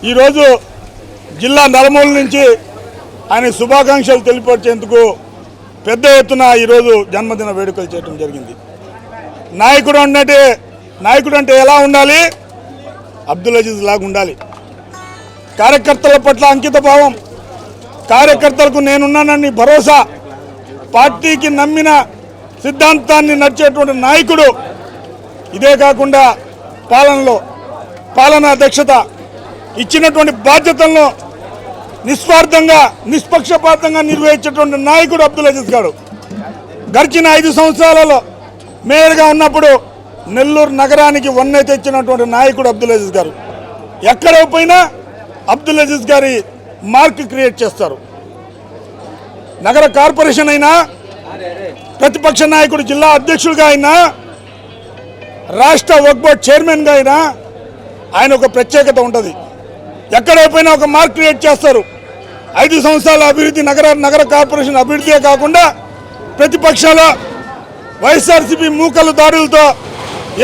ఈరోజు జిల్లా నలుమూల నుంచి ఆయన శుభాకాంక్షలు తెలియపరిచేందుకు పెద్ద ఎత్తున ఈరోజు జన్మదిన వేడుకలు చేయడం జరిగింది. నాయకుడు అంటే ఎలా ఉండాలి? అబ్దుల్ అజీజ్ లాగా ఉండాలి. కార్యకర్తల పట్ల అంకిత భావం, కార్యకర్తలకు నేనున్నానని భరోసా, పార్టీకి నమ్మిన సిద్ధాంతాన్ని నడిచేటువంటి నాయకుడు. ఇదే కాకుండా పాలనా దక్షత, ఇచ్చినటువంటి బాధ్యతలను నిస్వార్థంగా నిష్పక్షపాతంగా నిర్వహించేటువంటి నాయకుడు అబ్దుల్ అజీజ్ గారు. గడిచిన 5 సంవత్సరాలలో మేయర్గా ఉన్నప్పుడు నెల్లూరు నగరానికి వన్నె తెచ్చినటువంటి నాయకుడు అబ్దుల్ అజీజ్ గారు. ఎక్కడ పోయినా అబ్దుల్ అజీజ్ గారి మార్క్ క్రియేట్ చేస్తారు. నగర కార్పొరేషన్ అయినా, ప్రతిపక్ష నాయకుడు జిల్లా అధ్యక్షుడిగా అయినా, రాష్ట్ర వక్ఫ్ బోర్డ్ చైర్మన్గా అయినా ఆయన ఒక ప్రత్యేకత ఉంటుంది. ఎక్కడ పోయినా ఒక మార్క్ క్రియేట్ చేస్తారు. 5 సంవత్సరాల అభివృద్ధి, నగర కార్పొరేషన్ అభివృద్ధే కాకుండా ప్రతిపక్షాల వైఎస్ఆర్సీపీ మూకలు దాడులతో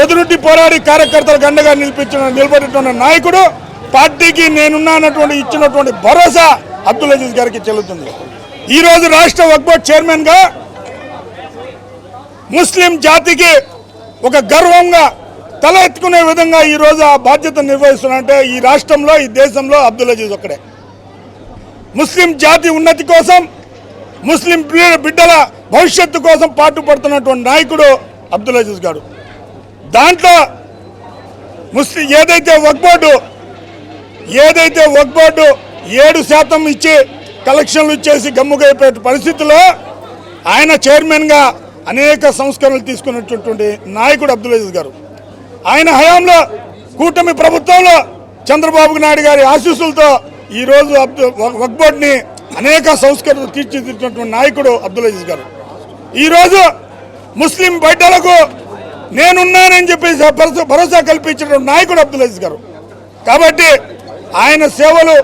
ఎదురుంటి పోరాడి కార్యకర్తలకు అండగా నిలబెట్టిన నాయకుడు. పార్టీకి నేనున్నానటువంటి ఇచ్చినటువంటి భరోసా అబ్దుల్ అజీజ్ గారికి చెల్లుతుంది. ఈరోజు రాష్ట్ర వక్ఫ్ బోర్డ్ చైర్మన్గా ముస్లిం జాతికి ఒక గర్వంగా తల ఎత్తుకునే విధంగా ఈరోజు ఆ బాధ్యత నిర్వహిస్తున్నారంటే ఈ రాష్ట్రంలో, ఈ దేశంలో అబ్దుల్ అజీజ్ ఒక్కడే. ముస్లిం జాతి ఉన్నతి కోసం, ముస్లిం బిడ్డల భవిష్యత్తు కోసం పాటుపడుతున్నటువంటి నాయకుడు అబ్దుల్ అజీజ్ గారు. దాంట్లో ఏదైతే వక్ఫ్ బోర్డు 7% ఇచ్చి కలెక్షన్లు ఇచ్చేసి గమ్ముగైపోయే పరిస్థితుల్లో ఆయన చైర్మన్గా అనేక సంస్కరణలు తీసుకున్నటువంటి నాయకుడు అబ్దుల్ అజీజ్ గారు. ఆయన హయాంలో కూటమి ప్రభుత్వంలో చంద్రబాబు నాయుడు గారి ఆశీస్సులతో ఈరోజు వక్ఫ్ బోర్డుని అనేక సంస్కరణలు తీర్చిదిద్దినటువంటి నాయకుడు అబ్దుల్ అజీజ్ గారు. ఈరోజు ముస్లిం బిడ్డలకు నేనున్నానని చెప్పేసి భరోసా కల్పించిన నాయకుడు అబ్దుల్ అజీజ్ గారు. కాబట్టి ఆయన సేవలు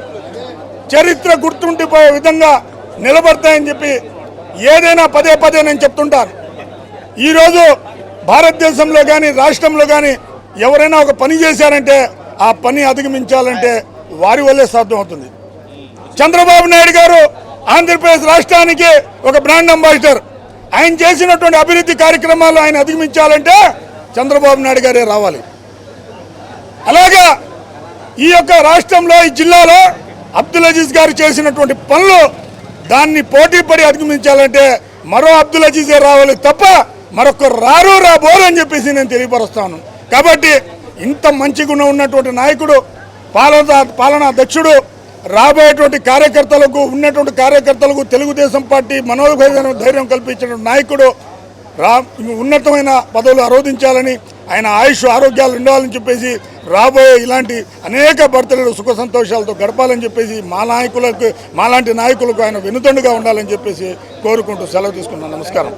చరిత్ర గుర్తుండిపోయే విధంగా నిలబడతాయని చెప్పి ఏదైనా పదే నేను చెప్తుంటాను. ఈరోజు భారతదేశంలో కానీ, రాష్ట్రంలో కానీ ఎవరైనా ఒక పని చేశారంటే ఆ పని అధిగమించాలంటే వారి వల్లే సాధ్యమవుతుంది. చంద్రబాబు నాయుడు గారు ఆంధ్రప్రదేశ్ రాష్ట్రానికి ఒక బ్రాండ్ అంబాసిడర్. ఆయన చేసినటువంటి అభివృద్ధి కార్యక్రమాలు ఆయన అధిగమించాలంటే చంద్రబాబు నాయుడు గారే రావాలి. అలాగా ఈ యొక్క రాష్ట్రంలో, ఈ జిల్లాలో అబ్దుల్ అజీజ్ గారు చేసినటువంటి పనులు దాన్ని పోటీపడి అధిగమించాలంటే మరో అబ్దుల్ అజీజే రావాలి తప్ప మరొకరు రాబోరు అని చెప్పేసి నేను తెలియపరుస్తాను. కాబట్టి ఇంత మంచి గుణం ఉన్నటువంటి నాయకుడు, పాలనా దక్షుడు, రాబోయేటువంటి కార్యకర్తలకు తెలుగుదేశం పార్టీ మనోధైర్యం కల్పించిన నాయకుడు, ఉన్నతమైన పదవులు ఆరోధించాలని, ఆయన ఆయుష్ ఆరోగ్యాలు ఉండాలని చెప్పేసి రాబోయే ఇలాంటి అనేక బర్త్డేలు సుఖ సంతోషాలతో గడపాలని చెప్పేసి మాలాంటి నాయకులకు ఆయన వెనుదండుగా ఉండాలని చెప్పేసి కోరుకుంటూ సెలవు తీసుకున్నాను. నమస్కారం.